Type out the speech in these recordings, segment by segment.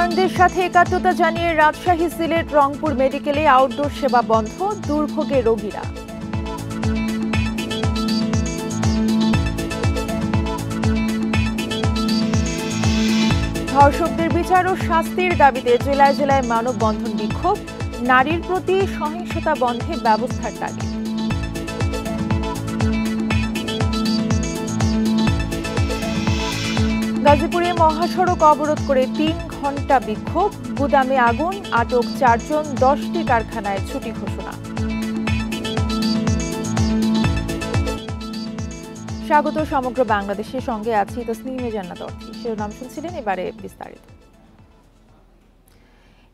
সাধারণদের সাথে একাত্মতা জানিয়ে রাজশাহী, সিলেট, রংপুর মেডিকেলে আউটডোর সেবা বন্ধ, দুর্ভোগে রোগীরা। ধর্ষকদের বিচার ও শাস্তির দাবিতে জেলায় জেলায় মানববন্ধন, বিক্ষোভ, নারীর প্রতি সহিংসতা বন্ধে ব্যবস্থার তাগিদ। গাজীপুরে মহাসড়ক অবরোধ করে ৩ ঘণ্টা বিক্ষোভ, গুদামে আগুন, আটক ৪ জন, ১০টি কারখানায় ছুটি ঘোষণা। স্বাগত সমগ্র বাংলাদেশের সঙ্গে আছি তসনিমে জান্নাত অর্থী। শিরোনাম শুনছিলেন, এবারে বিস্তারিত।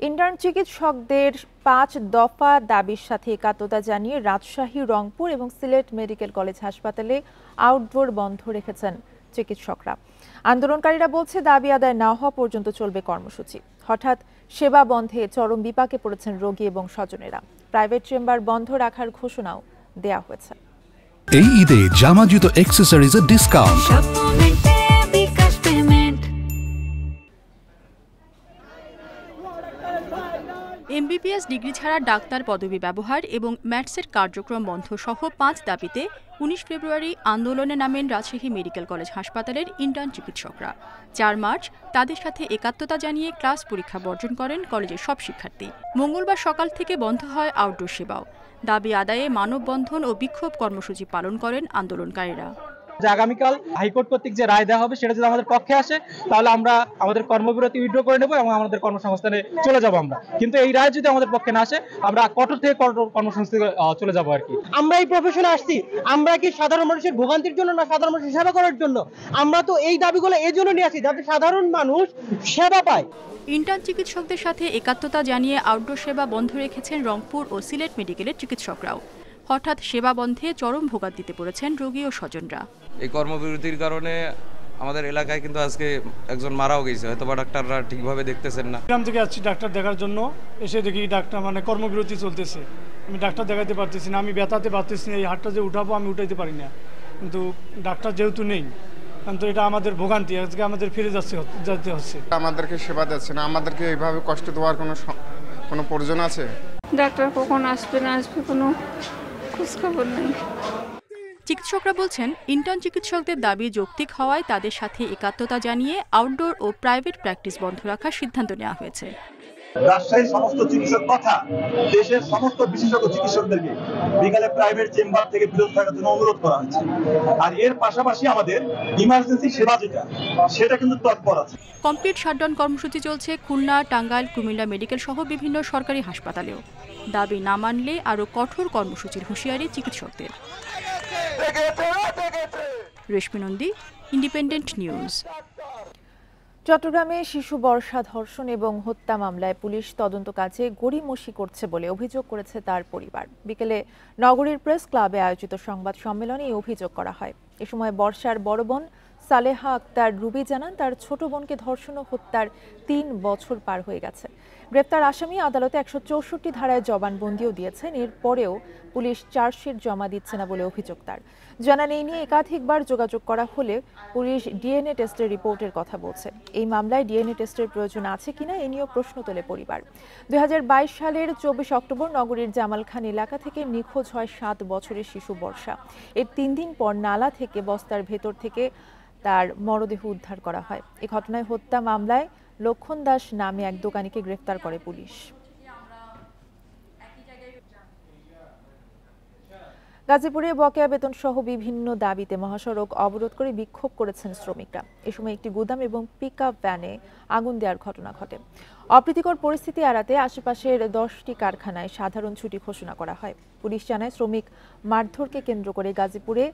ইন্টার্ন চিকিৎসকদের ৫ দফা দাবির সাথে একাত্মতা জানিয়ে রাজশাহী, রংপুর এবং সিলেট মেডিকেল কলেজ হাসপাতালে আউটডোর বন্ধ রেখেছেন চিকিৎসকরা। আন্দোলনকারীরা বলছে, দাবি আদায় না হওয়া পর্যন্ত চলবে কর্মসূচি। হঠাৎ সেবা বন্ধে চরম বিপাকে পড়েছেন রোগী এবং স্বজনেরা। প্রাইভেট চেম্বার বন্ধ রাখার ঘোষণাও দেয়া হয়েছে। এই ঈদে জামা জুতো অ্যাকসেসরিজের ডিসকাউন্ট। এমবিবিএস ডিগ্রি ছাড়া ডাক্তার পদবি ব্যবহার এবং ম্যাটসের কার্যক্রম বন্ধ সহ ৫ দাবিতে ১৯ ফেব্রুয়ারি আন্দোলনে নামেন রাজশাহী মেডিকেল কলেজ হাসপাতালের ইন্টার্ন চিকিৎসকরা। ৪ মার্চ তাদের সাথে একাত্মতা জানিয়ে ক্লাস পরীক্ষা বর্জন করেন কলেজের সব শিক্ষার্থী। মঙ্গলবার সকাল থেকে বন্ধ হয় আউটডোর সেবাও। দাবি আদায়ে মানববন্ধন ও বিক্ষোভ কর্মসূচি পালন করেন আন্দোলনকারীরা। আগামীকাল হাইকোর্ট কর্তৃক যে রায় দেওয়া হবে সেটা যদি আমাদের পক্ষে আসে, তাহলে আমরা আমাদের কর্মবিরতি উইথড্র করে নেব এবং আমাদের কর্মসংস্থানে চলে যাব আমরা। কিন্তু এই রায় যদি আমাদের পক্ষে না আসে, আমরা কঠোর থেকে কঠোর কর্মসংস্থানে চলে যাব আর কি। আমরা এই প্রফেশনে আসছি, আমরা কি সাধারণ মানুষের ভোগান্তির জন্য না সাধারণ মানুষের সেবা করার জন্য? আমরা তো এই দাবিগুলো এই জন্য নিয়ে আসি যাতে সাধারণ মানুষ সেবা পায়। ইন্টার্ন চিকিৎসকদের সাথে একাত্মতা জানিয়ে আউটডোর সেবা বন্ধ রেখেছেন রংপুর ও সিলেট মেডিকেলের চিকিৎসকরাও। হঠাৎ সেবা বন্ধে চরম ভোগান্তিতে পড়েছেন রোগী ও স্বজনরা। এই কর্মবিরতির কারণে আমাদের এলাকায় কিন্তু আজকে একজন মারাও গেছে, হয়তো বা ডাক্তাররা ঠিকভাবে দেখতেছেন না। গ্রাম থেকে আসছি ডাক্তার দেখার জন্য, এসে দেখি ডাক্তার কর্মবিরতি চলতেছে। আমি ডাক্তার দেখাতে পারতেছি না, আমি ব্যথাতে পারতেছি না, এই হাতটা যে উঠাবো আমি উঠাইতে পারি না, কিন্তু ডাক্তার যেহেতু নেই, কিন্তু এটা আমাদের ভোগান্তি, আজকে আমাদের ফিরে যেতে হচ্ছে। আমাদেরকে সেবা দিচ্ছে না, আমাদেরকে এইভাবে কষ্ট দেওয়ার কোনো প্রয়োজন আছে? ডাক্তার কখন আসবে না আসবে কোনো খোঁজখবর নেই। চিকিৎসকরা বলছেন, ইন্টার্ন চিকিৎসকদের দাবি যৌক্তিক হওয়ায় তাদের সাথে একাত্মতা জানিয়ে আউটডোর ও প্রাইভেট প্র্যাকটিস বন্ধ রাখার সিদ্ধান্ত নেওয়া হয়েছে। রাজশাহীর সমস্ত চিকিৎসক তথা দেশের সমস্ত বিশেষজ্ঞ চিকিৎসকদেরকে বিকালে প্রাইভেট চেম্বার থেকে বিরত থাকার জন্য অনুরোধ করা হয়েছে। আর এর পাশাপাশি আমাদের ইমার্জেন্সি সেবা সেটা কিন্তু তৎপর আছে। কমপ্লিট শাটডাউন কর্মসূচি চলছে খুলনা, টাঙ্গাইল, কুমিল্লা মেডিকেল সহ বিভিন্ন সরকারি হাসপাতালেও। দাবি না মানলে আরও কঠোর কর্মসূচির হুঁশিয়ারি চিকিৎসকদের। রেশমি নন্দী, ইন্ডিপেন্ডেন্ট নিউজ। চট্টগ্রামে শিশু বর্ষা ধর্ষণ এবং হত্যা মামলায় পুলিশ তদন্ত কাজে গড়িমসি করছে বলে অভিযোগ করেছে তার পরিবার। বিকেলে নগরীর প্রেস ক্লাবে আয়োজিত সংবাদ সম্মেলনে এই অভিযোগ করা হয়। এ সময় বর্ষার বড় বোন সালেহা আক্তার রুবি জানান, তার ছোট বোনকে ধর্ষণ ও হত্যার ৩ বছর পার হয়ে গেছে। গ্রেপ্তার আসামি আদালতে ১৬৪ ধারায় জবানবন্দিও দিয়েছেন। এরপরেও পুলিশ চার্জশিট জমা দিচ্ছে না বলে অভিযোগ তার। জানান, এই নিয়ে একাধিকবার যোগাযোগ করা হলে পুলিশ ডিএনএ টেস্টের রিপোর্টের কথা বলছে। এই মামলায় ডিএনএ টেস্টের প্রয়োজন আছে কিনা এ নিয়েও প্রশ্ন তোলে পরিবার। ২০২২ সালের ২৪ অক্টোবর নগরীর জামাল খান এলাকা থেকে নিখোঁজ হয় ৭ বছরের শিশু বর্ষা। এর ৩ দিন পর নালা থেকে বস্তার ভেতর থেকে তার মরদেহ উদ্ধার করা হয়। এই ঘটনায় হত্যা মামলায় লক্ষণ দাস নামে এক দোকানিকে গ্রেফতার করে পুলিশ। গাজীপুরে বকেয়া বেতন সহ বিভিন্ন দাবিতে মহাসড়ক অবরোধ করে বিক্ষোভ করেছেন শ্রমিকরা। এ সময় একটি গুদাম এবং পিকআপ ভ্যানে আগুন দেওয়ার ঘটনা ঘটে। অপ্রীতিকর পরিস্থিতি এড়াতে আশেপাশের 10টি কারখানায় সাধারণ ছুটি ঘোষণা করা হয়। পুলিশ জানায়, শ্রমিক মারধরকে কেন্দ্র করে গাজীপুরে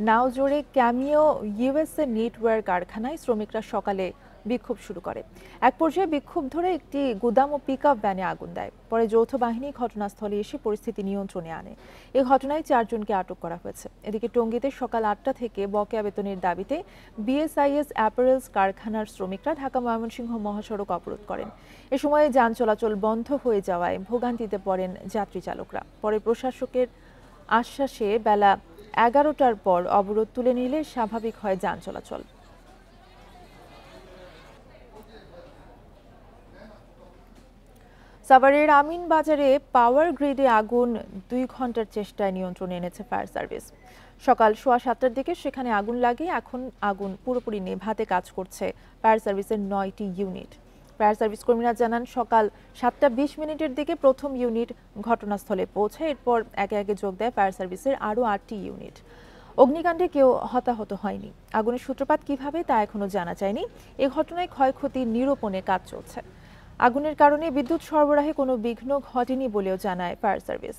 নাওজোরে ক্যামিও ইউএসএ নিটওয়্যার কারখানায় শ্রমিকরা সকালে বিক্ষোভ শুরু করে। এক পর্যায়ে বিক্ষোভ ধরে একটি গুদাম ও পিকআপ ভ্যানে আগুন দেয়। পরে যৌথ বাহিনী ঘটনাস্থলে এসে পরিস্থিতি নিয়ন্ত্রণে আনে। এই ঘটনায় 4 জনকে আটক করা হয়েছে। এদিকে টঙ্গীতে সকাল 8টা থেকে বকেয়া বেতনের দাবিতে বিএসআইএস অ্যাপারেলস কারখানার শ্রমিকরা ঢাকা ময়মনসিংহ মহাসড়ক অবরোধ করেন। এ সময় যান চলাচল বন্ধ হয়ে যাওয়ায় ভোগান্তিতে পড়েন যাত্রী চালকরা। পরে প্রশাসকের আশ্বাসে বেলা 11টার পর অবরোধ তুলে নিলে স্বাভাবিক হয় যান চলাচল। সাভারের আমিন বাজারে পাওয়ার গ্রিডে আগুন 2 ঘন্টার চেষ্টায় নিয়ন্ত্রণে এনেছে ফায়ার সার্ভিস। সকাল 7:15টার দিকে সেখানে আগুন লাগে। এখন আগুন পুরোপুরি নেভাতে কাজ করছে ফায়ার সার্ভিসের 9টি ইউনিট। ফায়ার সার্ভিস কর্মীরা জানান, সকাল 7:20 দিকে প্রথম ইউনিট ঘটনাস্থলে পৌঁছায়। এরপর একে একে যোগ দেয় ফায়ার সার্ভিসের আরও 8টি ইউনিট। অগ্নিকাণ্ডে কেউ হতাহত হয়নি। আগুনের সূত্রপাত কিভাবে তা এখনো জানা যায়নি। এ ঘটনায় ক্ষয়ক্ষতি নিরূপণে কাজ চলছে। আগুনের কারণে বিদ্যুৎ সরবরাহে কোনো বিঘ্ন ঘটেনি বলেও জানায় ফায়ার সার্ভিস।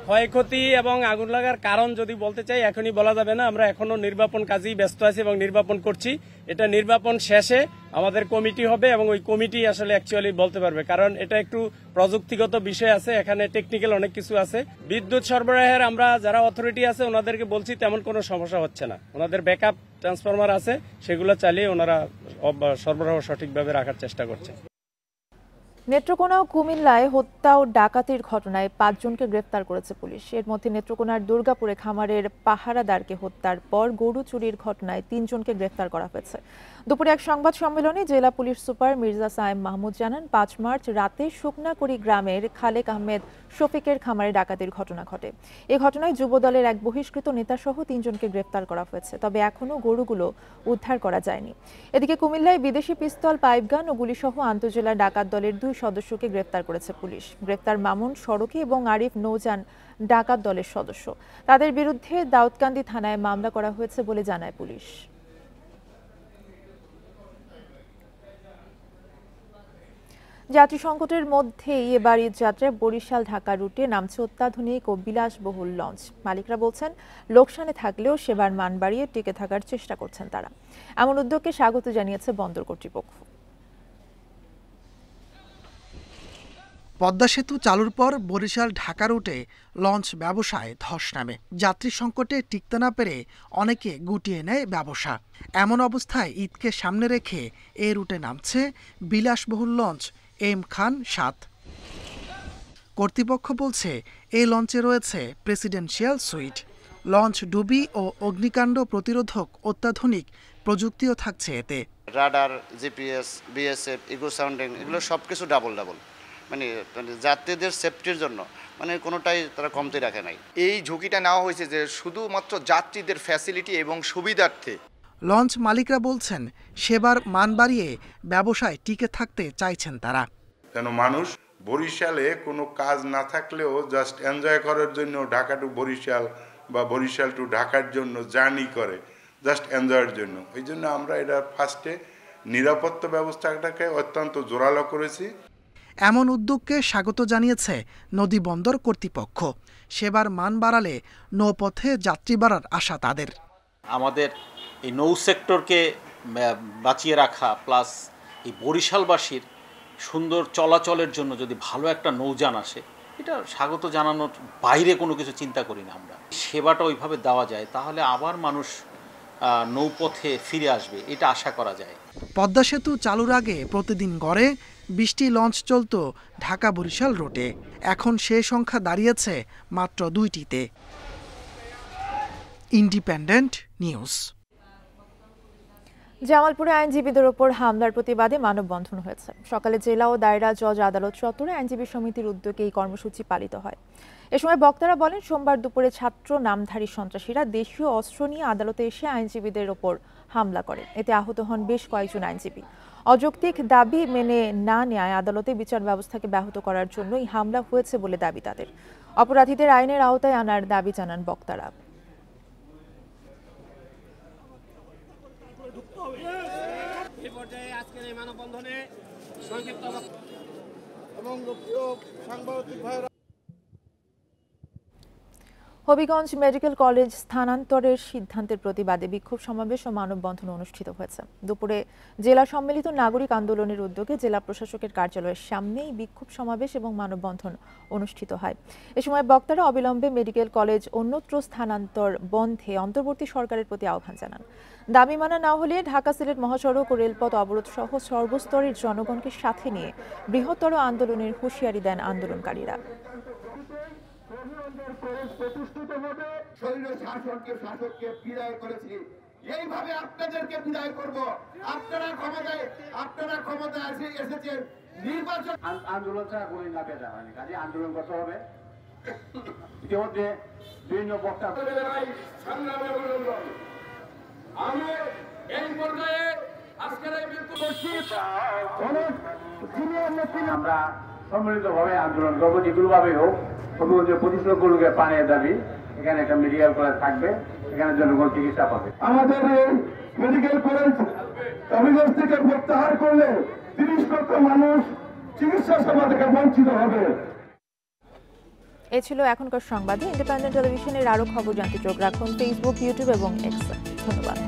ক্ষয়ক্ষতি এবং আগুন লাগার কারণ যদি বলতে চাই এখনই বলা যাবে না। আমরা এখনো নির্বাপন কাজেই ব্যস্ত আছি এবং নির্বাপন করছি। এটা নির্বাপন শেষে আমাদের কমিটি হবে এবং ওই কমিটি আসলে অ্যাকচুয়ালি বলতে পারবে, কারণ এটা একটু প্রযুক্তিগত বিষয় আছে, এখানে টেকনিক্যাল অনেক কিছু আছে। বিদ্যুৎ সরবরাহের আমরা যারা অথরিটি আছে ওনাদেরকে বলছি তেমন কোনো সমস্যা হচ্ছে না। ওনাদের ব্যাকআপ ট্রান্সফরমার আছে, সেগুলো চালিয়ে ওনারা সরবরাহ সঠিকভাবে রাখার চেষ্টা করছে। নেত্রকোনা ও কুমিল্লায় হত্যা ও ডাকাতির ঘটনায় 5 জনকে গ্রেফতার করেছে পুলিশ। এর মধ্যে নেত্রকোনার দুর্গাপুরে খামারের পাহারাদারকে হত্যার পর গরু চুরির ঘটনায় 3 জনকে গ্রেফতার করা হয়েছে। দুপুরে এক সংবাদ সম্মেলনে জেলা পুলিশ সুপার মির্জা সায়েম মাহমুদ জানান, 5 মার্চ রাতে শুকনাকুড়ি গ্রামের খালেক আহমেদ শফিকের খামারে ডাকাতির ঘটনা ঘটে। এই ঘটনায় যুবদলের এক বহিষ্কৃত নেতাসহ 3 জনকে গ্রেফতার করা হয়েছে, তবে এখনও গরুগুলো উদ্ধার করা যায়নি। এদিকে কুমিল্লায় বিদেশি পিস্তল, পাইপগান ও গুলিসহ আন্তজেলা ডাকাত দলের 2 সদস্যকে গ্রেফতার করেছে পুলিশ। গ্রেফতার মামুন সড়কি এবং আরিফ নৌজান ডাকাত দলের সদস্য। তাদের বিরুদ্ধে দাউদকান্দি থানায় মামলা করা হয়েছে বলে জানায় পুলিশ। যাত্রী সংকটের মধ্যেই এবার ঈদযাত্রায় বরিশাল ঢাকা রুটে নামছে অত্যাধুনিক ও বিলাসবহুল লঞ্চ। মালিকরা বলছেন, লোকসানে থাকলেও সেবার মান বাড়িয়ে টিকে থাকার চেষ্টা করছেন তারা। এমন উদ্যোগকে স্বাগত জানিয়েছে বন্দর কর্তৃপক্ষ। পদ্মা সেতু চালুর পর বরিশাল ঢাকা রুটে লঞ্চ ব্যবসায় ধস নামে। যাত্রী সংকটে টিকতে না পেরে অনেকে গুটিয়ে নেয় ব্যবসা। এমন অবস্থায় ঈদকে সামনে রেখে এ রুটে নামছে বিলাসবহুল লঞ্চ এম খান 7। কর্তৃপক্ষ বলছে, এই লঞ্চে রয়েছে প্রেসিডেন্সিয়াল সুইট। লঞ্চ ডুবি ও অগ্নিকাণ্ড প্রতিরোধক অত্যাধুনিক প্রযুক্তিও থাকছে এতে। Radar, GPS, BSF, ego sounding, এগুলো সবকিছু ডাবল মানে যাত্রীদের সেফটির জন্য কোনোটাই তারা কমতি রাখে নাই। এই ঝুঁকিটা নেওয়া হয়েছে যে শুধুমাত্র যাত্রীদের ফ্যাসিলিটি এবং সুবিধার্থে। লঞ্চ মালিকরা বলছেন, সেবার মান বাড়িয়ে ব্যবসায় টিকে থাকতে চাইছেন তারা। যেন মানুষ বরিশালে কোনো কাজ না থাকলেও জাস্ট এনজয় করার জন্য ঢাকা টু বরিশাল বা বরিশাল টু ঢাকার জন্য জার্নি করে, জাস্ট এনজয়ের জন্য। এই জন্য আমরা এটা ফার্স্টে নিরাপত্তা ব্যবস্থাটাকে অত্যন্ত জোরালো করেছি। এমন উদ্যোগকে স্বাগত জানিয়েছে নদী বন্দর কর্তৃপক্ষ। সেবার মান বাড়ালে নৌপথে যাত্রী বাড়ার আশা তাদের। আমাদের এই নৌ সেক্টরকে বাঁচিয়ে রাখা প্লাস এই বরিশালবাসীর সুন্দর চলাচলের জন্য যদি ভালো একটা নৌযান আসে, এটা স্বাগত জানানোর বাইরে কোনো কিছু চিন্তা করি না আমরা। সেবাটা ওইভাবে দেওয়া যায় তাহলে আবার মানুষ নৌপথে ফিরে আসবে, এটা আশা করা যায়। পদ্মা সেতু চালুর আগে প্রতিদিন গড়ে 20টি লঞ্চ চলত ঢাকা বরিশাল রুটে। এখন সে সংখ্যা দাঁড়িয়েছে মাত্র 2টিতে। Independent news. জামালপুরে আইনজীবীদের ওপর হামলার প্রতিবাদে মানববন্ধন হয়েছে। সকালে জেলা ও দায়রা জজ আদালত চত্বরে আইনজীবী সমিতির উদ্যোগে এই কর্মসূচি পালিত হয়। এ সময় বক্তারা বলেন, সোমবার দুপুরে ছাত্র নামধারী সন্ত্রাসীরা দেশীয় অস্ত্র নিয়ে আদালতে এসে আইনজীবীদের ওপর হামলা করে। এতে আহত হন বেশ কয়েকজন আইনজীবী। অযৌক্তিক দাবি মেনে না নেয় আদালতে বিচার ব্যবস্থাকে ব্যাহত করার জন্যই হামলা হয়েছে বলে দাবি তাদের। অপরাধীদের আইনের আওতায় আনার দাবি জানান বক্তারা। হবিগঞ্জ মেডিকেল কলেজ স্থানান্তরের সিদ্ধান্তের প্রতিবাদে বিক্ষোভ সমাবেশ ও মানববন্ধন অনুষ্ঠিত হয়েছে। দুপুরে জেলা সম্মিলিত নাগরিক আন্দোলনের উদ্যোগে জেলা প্রশাসকের কার্যালয়ের সামনেই বিক্ষোভ সমাবেশ এবং মানববন্ধন অনুষ্ঠিত হয়। এ সময় বক্তারা অবিলম্বে মেডিকেল কলেজ অন্যত্র স্থানান্তর বন্ধে অন্তর্বর্তী সরকারের প্রতি আহ্বান জানান। দাবি মানা না হলে ঢাকা সিলেট মহাসড়ক ও রেলপথ অবরোধ সহ সর্বস্তরের জনগণকে সাথে নিয়ে বৃহত্তর আন্দোলনের হুঁশিয়ারি দেন আন্দোলনকারীরা। প্রতিষ্ঠিত হবে, স্বৈর শাসককে বিদায় করেছি, এইভাবে আপনাদেরকে বিদায় করব। আপনারা ক্ষমতায় এসেছেন নির্বাচন আন্দোলন ছাড়া কোনো লাভে যাওয়া হয়নি, কাজে আন্দোলন করতে হবে। ইতিমধ্যে বিভিন্ন বক্তব্য সংগ্রামে অভিনন্দন। আমি এই পর্যায়ে আজকের এই আমরা সম্মিলিতভাবে আন্দোলন করবো, যেগুলো ভাবে হোক। হবিগঞ্জের 25 লক্ষ লোকের পানির দাবি, এখানে একটা মেডিকেল কলেজ থাকবে, এখানে জনগণ চিকিৎসা পাবে। আমাদের এই মেডিকেল কলেজ হবিগঞ্জ থেকে প্রত্যাহার করলে 30 লক্ষ মানুষ চিকিৎসা সেবা থেকে বঞ্চিত হবে। এ ছিল এখনকার সংবাদে। ইন্ডিপেন্ডেন্ট টেলিভিশনের আরও খবর জানতে চোখ রাখুন ফেসবুক, ইউটিউব এবং এক্স। ধন্যবাদ।